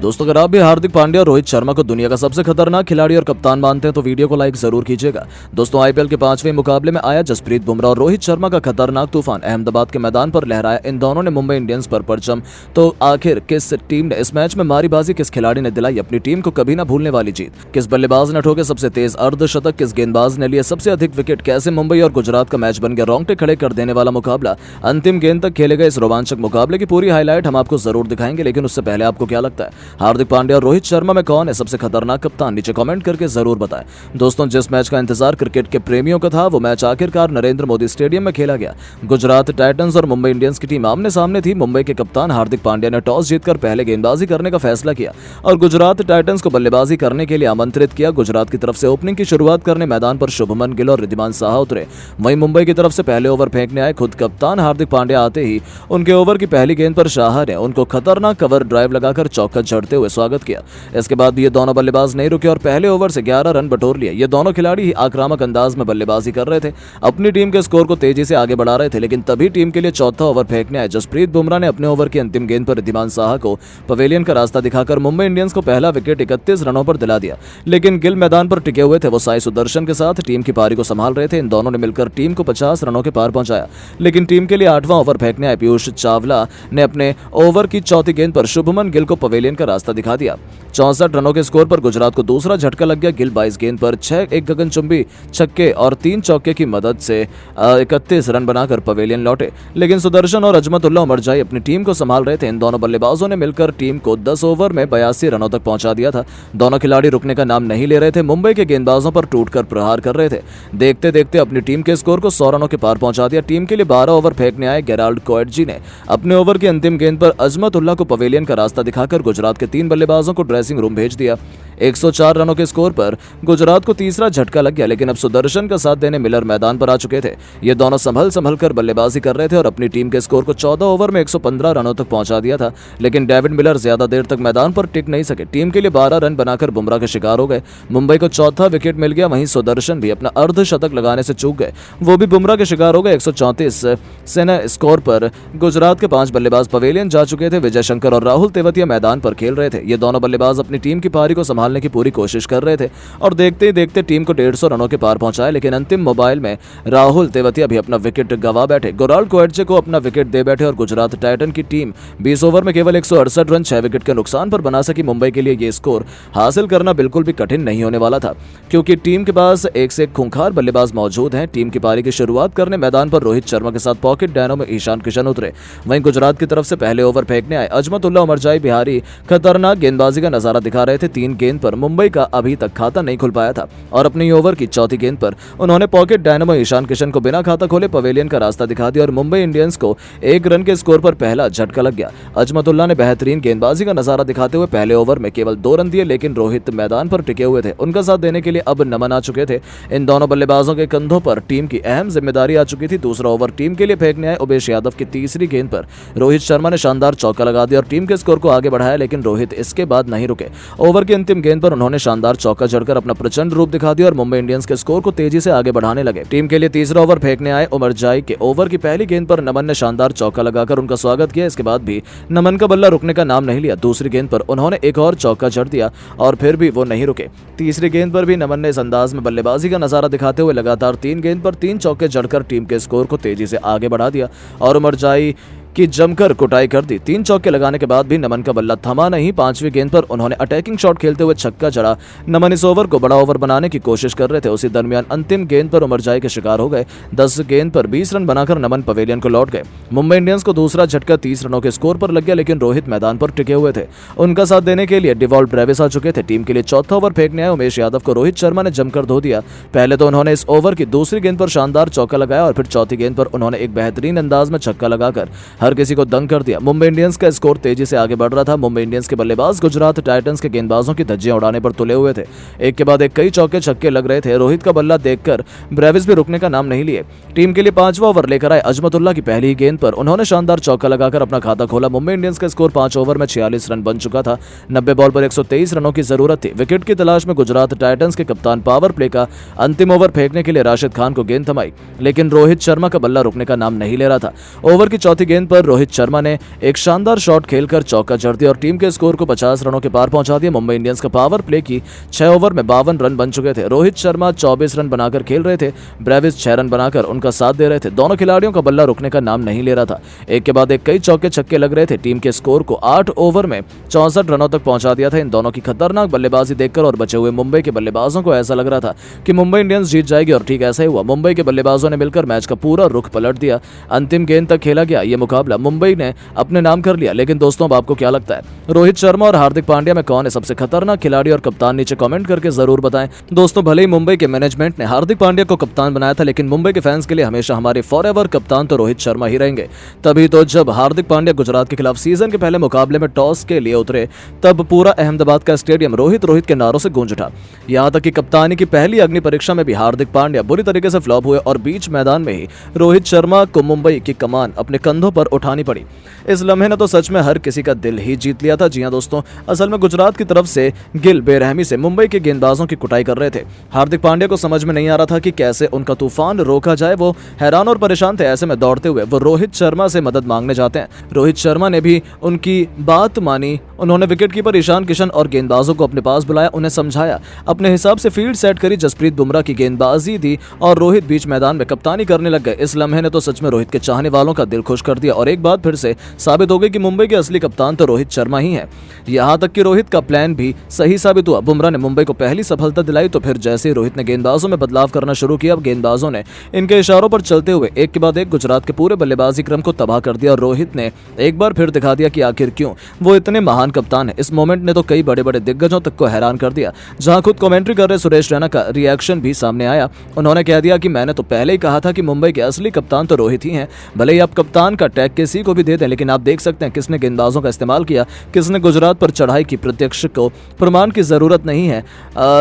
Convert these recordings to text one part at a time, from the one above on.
दोस्तों, अगर आप भी हार्दिक पांड्या और रोहित शर्मा को दुनिया का सबसे खतरनाक खिलाड़ी और कप्तान मानते हैं तो वीडियो को लाइक जरूर कीजिएगा। दोस्तों, आईपीएल के 5वें मुकाबले में आया जसप्रीत बुमराह और रोहित शर्मा का खतरनाक तूफान अहमदाबाद के मैदान पर लहराया। इन दोनों ने मुंबई इंडियंस पर परचम। तो आखिर किस टीम ने इस मैच में मारी बाजी, किस खिलाड़ी ने दिलाई अपनी टीम को कभी ना भूलने वाली जीत, किस बल्लेबाज ने ठोके सबसे तेज अर्धशतक, किस गेंदबाज ने लिए सबसे अधिक विकेट, कैसे मुंबई और गुजरात का मैच बन गया रोंगटे खड़े कर देने वाला मुकाबला, अंतिम गेंद तक खेले गए इस रोमांचक मुकाबले की पूरी हाईलाइट हम आपको जरूर दिखाएंगे। लेकिन उससे पहले आपको क्या लगता है, हार्दिक पांड्या और रोहित शर्मा में कौन है सबसे खतरनाक कप्तान? नीचे कमेंट करके जरूर बताएं। दोस्तों, जिस मैच का इंतजार क्रिकेट के प्रेमियों का था वो मैच आखिरकार नरेंद्र मोदी स्टेडियम में खेला गया। गुजरात टाइटंस और मुंबई इंडियंस की टीम आमने सामने थी। मुंबई के कप्तान हार्दिक पांड्या ने टॉस जीतकर पहले गेंदबाजी करने का फैसला किया और गुजरात टाइटंस को बल्लेबाजी करने के लिए आमंत्रित किया। गुजरात की तरफ से ओपनिंग की शुरुआत करने मैदान पर शुभमन गिल और रिद्धिमान साहा उतरे। वहीं मुंबई की तरफ से पहले ओवर फेंकने आए खुद कप्तान हार्दिक पांड्या। आते ही उनके ओवर की पहली गेंद पर शाह ने उनको खतरनाक कवर ड्राइव लगाकर चौका जड़ते हुए स्वागत किया। इसके बाद भी ये दोनों बल्लेबाज नहीं रुके और पहले ओवर से 11 रन बटोर लिए। ये दोनों खिलाड़ी ही आक्रामक अंदाज में बल्लेबाजी कर रहे थे, अपनी टीम के स्कोर को तेजी से आगे बढ़ा रहे थे। लेकिन तभी टीम के लिए चौथा ओवर फेंकने आए जसप्रीत बुमराह ने अपने ओवर की अंतिम गेंद पर रिद्धिमान साहा को पवेलियन का रास्ता दिखाकर मुंबई इंडियंस को पहला विकेट 31 रनों पर दिला दिया। लेकिन गिल मैदान पर टिके हुए थे। वो साई सुदर्शन के साथ टीम की पारी को संभाल रहे थे। इन दोनों ने मिलकर टीम को 50 रनों के पार पहुंचाया। लेकिन टीम के लिए 8वां ओवर फेंकने आए पीयूष चावला ने अपने ओवर की चौथी गेंद पर शुभमन गिल को पवेलियन का रास्ता दिखा दिया। 64 रनों के स्कोर पर गुजरात को दूसरा झटका लग गया। गिल 22 गेंद पर 6 एक गगनचुंबी छक्के और 3 चौके की मदद से 31 रन बनाकर पवेलियन लौटे। लेकिन सुदर्शन और अजमतुल्लाह उमरजाई अपनी टीम को संभाल रहे थे। इन दोनों बल्लेबाजों ने मिलकर टीम को 10 ओवर में 82 रनों तक पहुंचा दिया था। दोनों खिलाड़ी रुकने का नाम नहीं ले रहे थे। मुंबई के गेंदबाजों पर टूटकर प्रहार कर रहे थे। देखते देखते अपनी टीम के स्कोर को 100 रनों के पार पहुंचा दिया। टीम के लिए 12 ओवर फेंकने आए गेराल्ड कोएटजी ने अपने ओवर की अंतिम गेंद पर अजमतुल्लाह को पवेलियन का रास्ता दिखाकर गुजरात के 3 बल्लेबाजों को ड्रेसिंग रूम भेज दिया। 104 रनों के स्कोर पर गुजरात को तीसरा झटका लग गया। लेकिन अब सुदर्शन का साथ देने मिलर मैदान पर आ चुके थे। ये दोनों संभल कर बल्लेबाजी कर रहे थे और अपनी टीम के स्कोर को 14 ओवर में 115 रनों तक पहुंचा दिया था। लेकिन डेविड मिलर ज्यादा देर तक मैदान पर टिक नहीं सके। टीम के लिए 12 रन बनाकर बुमराह के शिकार हो गए। मुंबई को चौथा विकेट मिल गया। वहीं सुदर्शन भी अपना अर्धशतक लगाने से चूक गए। वो भी बुमराह के शिकार हो गए। 134 सेना स्कोर पर गुजरात के 5 बल्लेबाज पवेलियन जा चुके थे। विजय शंकर और राहुल तेवतिया मैदान पर खेल रहे थे। ये दोनों बल्लेबाज अपनी टीम की पारी को संभालने की पूरी कोशिश कर रहे थे और देखते ही देखते टीम को 150 रनों के पार पहुंचाए। लेकिन अंतिम मोबाइल में राहुल तेवतिया भी अपना विकेट गवा बैठे। गेराल्ड कोएटजी को अपना विकेट दे बैठे और गुजरात टाइटन की टीम 20 ओवर में केवल 168 रन 6 विकेट के नुकसान पर बना सकी। मुंबई के लिए ये स्कोर हासिल करना बिल्कुल भी कठिन नहीं होने वाला था, क्योंकि टीम के पास एक से एक खूंखार बल्लेबाज मौजूद हैं। टीम की पारी की शुरुआत करने मैदान पर रोहित शर्मा के साथ पॉकेट डायनो में ईशान किशन उतरे। वहीं गुजरात की तरफ से पहले ओवर फेंकने आए अजमतुल्लाह उमरजाई बिहारी खतरनाक गेंदबाजी का नजारा दिखा रहे थे। 3 गेंद पर मुंबई का अभी तक खाता नहीं खुल पाया था और अपनी ओवर की चौथी गेंद पर उन्होंने पॉकेट डायनामो ईशान किशन को बिना खाता खोले पवेलियन का रास्ता दिखा दिया और मुंबई इंडियंस को 1 रन के स्कोर पर पहला झटका लग गया। अजमतुल्लाह ने बेहतरीन गेंदबाजी का नजारा दिखाते हुए पहले ओवर में केवल 2 रन दिए। लेकिन रोहित मैदान पर टिके हुए थे। उनका साथ देने के लिए अब नमन आ चुके थे। इन दोनों बल्लेबाजों के कंधों पर टीम की अहम जिम्मेदारी आ चुकी थी। दूसरा ओवर टीम के लिए फेंकने आए उमेश यादव की तीसरी गेंद पर रोहित शर्मा ने शानदार चौका लगा दिया और टीम के स्कोर को आगे बढ़ाया। लेकिन रोहित इसके बाद नहीं रुके। ओवर की अंतिम गेंद पर उन्होंने शानदार चौका जड़कर अपना प्रचंड रूप दिखा दिया और मुंबई इंडियंस के स्कोर को तेजी से आगे बढ़ाने लगे। टीम के लिए तीसरा ओवर फेंकने आए उमरजाई के ओवर की पहली गेंद पर नमन ने शानदार चौका लगाकर उनका स्वागत किया। इसके बाद भी नमन का बल्ला रुकने का नाम नहीं लिया। दूसरी गेंद पर उन्होंने एक और चौका जड़ दिया और फिर भी वो नहीं रुके। तीसरी गेंद पर भी नमन ने इस अंदाज में बल्लेबाजी का नजारा दिखाते हुए लगातार 3 गेंद पर 3 चौके जड़कर टीम के स्कोर को तेजी से आगे बढ़ा दिया और उमरजाई की जमकर कुटाई कर दी। 3 चौके लगाने के बाद भी नमन का बल्ला थमा नहीं। 5वीं गेंद पर उन्होंने अटैकिंग शॉट खेलते हुए छक्का जड़ा। नमन इस ओवर को बड़ा ओवर बनाने की कोशिश कर रहे थे। उसी दरमियान अंतिम गेंद पर उमरजाई के शिकार हो गए। 10 गेंद पर 20 रन बनाकर नमन पवेलियन को लौट गए। मुंबई इंडियंस को दूसरा झटका 30 रनों के स्कोर पर लग गया। लेकिन रोहित मैदान पर टिके हुए थे। उनका साथ देने के लिए डिवॉल्ट ब्रेविस आ चुके थे। टीम के लिए चौथा ओवर फेंकने आए उमेश यादव को रोहित शर्मा ने जमकर धो दिया। पहले तो उन्होंने इस ओवर की दूसरी गेंद पर शानदार चौका लगाया और फिर चौथी गेंद पर उन्होंने एक बेहतरीन अंदाज में छक्का लगाकर हर किसी को दंग कर दिया। मुंबई इंडियंस का स्कोर तेजी से आगे बढ़ रहा था। मुंबई इंडियंस के बल्लेबाज गुजरात टाइटंस के गेंदबाजों की धज्जियां उड़ाने पर तुले हुए थे। एक के बाद एक कई चौके छक्के लग रहे थे। रोहित का बल्ला देखकर ब्रेविस भी रुकने का नाम नहीं लिए। टीम के लिए 5वां ओवर लेकर आए अजमतुल्लाह की पहली गेंद पर उन्होंने शानदार चौका लगाकर अपना खाता खोला। मुंबई इंडियंस का स्कोर 5 ओवर में 46 रन बन चुका था। 90 बॉल पर 123 रनों की जरूरत थी। विकेट की तलाश में गुजरात टाइटंस के कप्तान पावर प्ले का अंतिम ओवर फेंकने के लिए राशिद खान को गेंद थमाई, लेकिन रोहित शर्मा का बल्ला रुकने का नाम नहीं ले रहा था। ओवर की चौथी गेंद पर रोहित शर्मा ने एक शानदार शॉट खेलकर चौका जड़ दिया और टीम के स्कोर को 50 रनों के पार पहुंचा दिया। मुंबई इंडियंस का पावर प्ले की 6 ओवर में 52 रन बन चुके थे। रोहित शर्मा 24 रन बनाकर खेल रहे थे, ब्रेविस 6 रन बनाकर उनका साथ दे रहे थे। दोनों खिलाड़ियों का बल्ला रुकने का नाम नहीं ले रहा था। एक के बाद एक कई चौके छक्के लग रहे थे। टीम के स्कोर को 8 ओवर में 64 रनों तक पहुंचा दिया था। इन दोनों की खतरनाक बल्लेबाजी देखकर और बचे हुए मुंबई के बल्लेबाजों को ऐसा लग रहा था कि मुंबई इंडियंस जीत जाएगी और ठीक ऐसा ही हुआ। मुंबई के बल्लेबाजों ने मिलकर मैच का पूरा रुख पलट दिया। अंतिम गेंद तक खेला गया ये मुकाबला मुंबई ने अपने नाम कर लिया। लेकिन दोस्तों, अब आपको क्या लगता है, रोहित शर्मा और हार्दिक पांड्या में कौन है सबसे खतरनाक खिलाड़ी और कप्तान? नीचे कमेंट करके जरूर बताएं। दोस्तों, भले ही मुंबई के मैनेजमेंट ने हार्दिक पांड्या को कप्तान बनाया था, लेकिन मुंबई के फैंस के लिए हमेशा हमारे फॉरएवर कप्तान तो रोहित शर्मा ही रहेंगे। तभी तो जब हार्दिक पांड्या गुजरात के खिलाफ सीजन के पहले मुकाबले में टॉस के लिए उतरे, तब पूरा अहमदाबाद का स्टेडियम रोहित रोहित के नारों से गूंज उठा। यहां तक कि कप्तानी की पहली अग्नि परीक्षा में भी हार्दिक पांड्या बुरी तरीके से फ्लॉप हुए और बीच मैदान में ही रोहित शर्मा को मुंबई की कमान अपने कंधों पर उठानी पड़ी। इस लम्हे ने तो सच में हर किसी का दिल ही जीत लिया था। जी हां दोस्तों, असल में गुजरात की तरफ से गिल बेरहमी से मुंबई के गेंदबाजों की कुटाई कर रहे थे। हार्दिक पांड्या को समझ में नहीं आ रहा था कि कैसे उनका तूफान रोका जाए। वो हैरान और परेशान थे। ऐसे में दौड़ते हुए वो रोहित शर्मा से मदद मांगने जाते हैं। रोहित शर्मा ने भी उनकी बात मानी। उन्होंने विकेटकीपर ईशान किशन और गेंदबाजों को अपने पास बुलाया, उन्हें समझाया, अपने हिसाब से फील्ड सेट करी, जसप्रीत बुमराह की गेंदबाजी दी और रोहित बीच मैदान में कप्तानी करने लग गए। इस लम्हे ने तो सच में रोहित के चाहने वालों का दिल खुश कर दिया और एक बात फिर से साबित हो गई कि मुंबई के असली कप्तान तो रोहित शर्मा ही है। यहां तक कि रोहित का प्लान भी सही साबित हुआ। बुमराह ने मुंबई को पहली सफलता दिलाई तो फिर जैसे ही रोहित ने गेंदबाजों में बदलाव करना शुरू किया, अब गेंदबाजों ने इनके इशारों पर चलते हुए एक के बाद एक गुजरात के पूरे बल्लेबाजी क्रम को तबाह कर दिया और रोहित ने एक बार फिर दिखा दिया कि आखिर क्यों वो इतने महान कप्तान है। इस मोमेंट ने तो कई बड़े बड़े दिग्गजों तक को हैरान कर दिया। जहां खुद कमेंट्री कर रहे सुरेश रैना का रिएक्शन भी सामने आया। उन्होंने कह दिया कि मैंने तो पहले ही कहा था कि मुंबई के असली कप्तान तो रोहित ही हैं। भले ही आप कप्तान का टैग किसी को भी दे दें, लेकिन आप देख सकते हैं किसने गेंदबाजों का इस्तेमाल किया, किसने गुजरात पर चढ़ाई की। प्रत्यक्ष को प्रमाण की जरूरत नहीं है।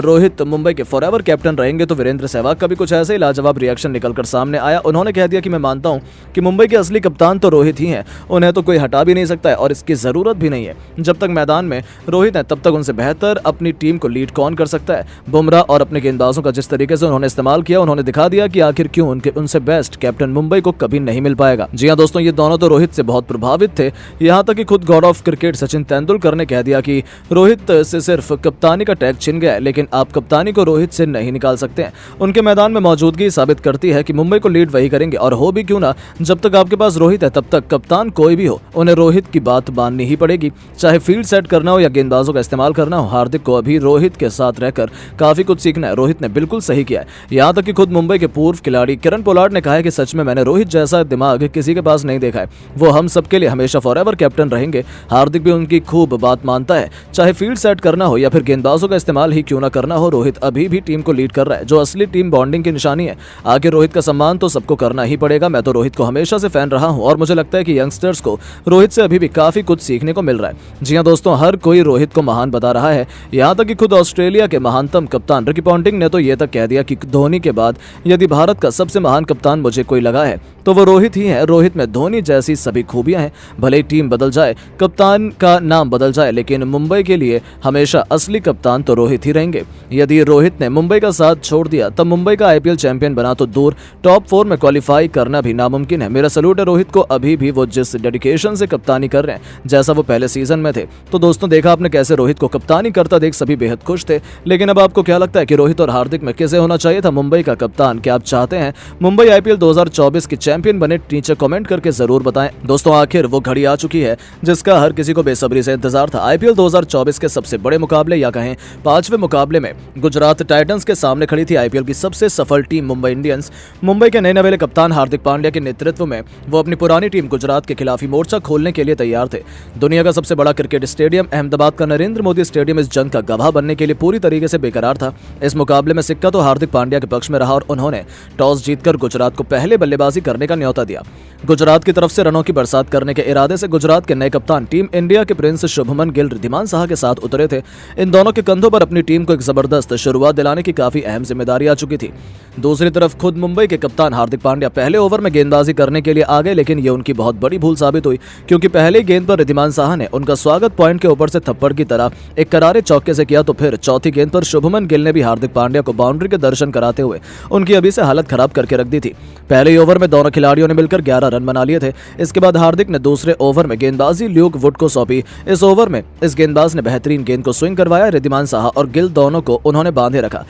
रोहित मुंबई के फॉरएवर कैप्टन रहेंगे। तो वीरेंद्र सहवाग का भी कुछ ऐसे ही लाजवाब रिएक्शन निकलकर सामने आया। उन्होंने कह दिया कि मैं मानता हूं कि मुंबई के असली कप्तान तो रोहित ही हैं, उन्हें तो कोई हटा भी नहीं सकता है और इसकी जरूरत भी नहीं है। जब तक मैदान में रोहित है तब तक उनसे बेहतर अपनी टीम को लीड कौन कर सकता है। बुमराह और अपने गेंदबाजों का जिस तरीके से उन्होंने इस्तेमाल किया, उन्होंने दिखा दिया कि आखिर क्यों उनसे बेस्ट कैप्टन मुंबई को कभी नहीं मिल पाएगा। जी हां दोस्तों, ये दोनों तो रोहित से बहुत प्रभावित थे। यहां तक कि खुद God of cricket Sachin Tendulkar ने कह दिया कि रोहित से सिर्फ कप्तानी का टैग छिन गया है, लेकिन आप कप्तानी को रोहित से नहीं निकाल सकते हैं। उनके मैदान में मौजूदगी साबित करती है कि मुंबई को लीड वही करेंगे और हो भी क्यों ना, जब तक आपके पास रोहित है तब तक कप्तान कोई भी हो, उन्हें रोहित की बात माननी ही पड़ेगी। चाहे फील्ड सेट करना हो या गेंदबाजों का इस्तेमाल करना हो, हार्दिक को अभी रोहित के साथ रहकर काफी कुछ सीखना है। रोहित ने बिल्कुल सही किया है। यहां तक कि खुद मुंबई के पूर्व खिलाड़ी किरण पोलार्ड ने कहा है कि सच में मैंने रोहित जैसा दिमाग किसी के पास नहीं देखा है। वो हम सबके लिए हमेशा फॉरएवर कैप्टन रहेंगे। हार्दिक भी उनकी खूब बात मानता है। चाहे फील्ड सेट करना हो या फिर गेंदबाजों का इस्तेमाल ही क्यों ना करना हो, रोहित अभी भी टीम को लीड कर रहा है, जो असली टीम बॉन्डिंग की निशानी है। आगे रोहित का सम्मान तो सबको करना ही पड़ेगा। मैं तो रोहित को हमेशा से फैन रहा हूं और मुझे लगता है कि यंगस्टर्स को रोहित से अभी भी काफी कुछ सीखने को मिल रहा है। जी हां दोस्तों, हर कोई रोहित को महान बता रहा है। यहां तक कि खुद ऑस्ट्रेलिया के महानतम कप्तान रिकी पॉन्टिंग ने तो यह तक कह दिया कि धोनी के बाद यदि भारत का सबसे महान कप्तान मुझे कोई लगा है तो वो रोहित ही है। रोहित में धोनी जैसी सभी खूबियां हैं। भले ही टीम बदल जाए, कप्तान का नाम बदल जाए, लेकिन मुंबई के लिए हमेशा असली कप्तान तो रोहित ही रहेंगे। यदि रोहित ने मुंबई का साथ छोड़ दिया तब मुंबई का आईपीएल चैंपियन बना तो दूर, टॉप 4 में क्वालिफाई करना भी नामुमकिन है। मेरा सलूट है रोहित को, अभी भी वो जिस डेडिकेशन से कप्तानी कर रहे हैं जैसा वो पहले सीजन में थे। तो दोस्तों, देखा आपने कैसे रोहित को कप्तानी करता देख सभी बेहद खुश थे। लेकिन अब आपको क्या लगता है कि रोहित और हार्दिक में किसे होना चाहिए था मुंबई का कप्तान? क्या आप चाहते हैं मुंबई आईपीएल 2024 की चैंपियन बने? नीचे कमेंट करके जरूर बताएं। दोस्तों, आखिर वो घड़ी आ चुकी है जिसका हर किसी को बेसब्री से इंतजार था। आईपीएल 2024 के सबसे बड़े मुकाबले या कहें 5वें मुकाबले में गुजरात टाइटंस के सामने खड़ी थी आईपीएल की सबसे सफल टीम मुंबई इंडियंस। मुंबई के नए नवेले कप्तान हार्दिक पांड्या के नेतृत्व में वो अपनी पुरानी टीम गुजरात के खिलाफ ही मोर्चा खोलने के लिए तैयार थे। दुनिया का सबसे बड़ा क्रिकेट स्टेडियम अहमदाबाद का नरेंद्र मोदी स्टेडियम इस जंग का गवाह बनने के लिए पूरी तरीके से बेकरार था। इस मुकाबले में सिक्का तो हार्दिक पांड्या के पक्ष में रहा और उन्होंने टॉस जीतकर गुजरात को पहले बल्लेबाजी करने का न्योता दिया। गुजरात की तरफ से रनों की बरसात करने के इरादे से गुजरात के नए कप्तान टीम इंडिया के प्रिंस शुभमन गिल रिद्धिमान साहा के साथ उतरे थे। इन दोनों के कंधों पर अपनी टीम को एक जबरदस्त शुरुआत दिलाने की काफी अहम जिम्मेदारी आ चुकी थी। दूसरी तरफ खुद मुंबई के कप्तान हार्दिक पांड्या पहले ओवर में गेंदबाजी करने के लिए आ गए, लेकिन ये उनकी बहुत बड़ी भूल साबित हुई, क्योंकि पहले गेंद पर रिद्धिमान साहा ने उनका स्वागत पॉइंट के ऊपर से थप्पड़ की तरह एक करारे चौके से किया, तो फिर चौथी गेंद पर शुभमन गिल ने भी हार्दिक पांड्या को बाउंड्री के दर्शन कराते हुए उनकी अभी से हालत खराब करके रख दी थी। पहले ही ओवर में दोनों खिलाड़ियों ने मिलकर 11 रन बना लिए थे। इसके बाद हार्दिक ने दूसरे ओवर में गेंदबाजी ल्यूक वुड को सौंपी। इस ओवर में इस गेंदबाज ने बेहतरीन गेंद को स्विंग करवाया। रिद्धिमान साहा और गिल दोनों को उन्होंने बांधे रखा।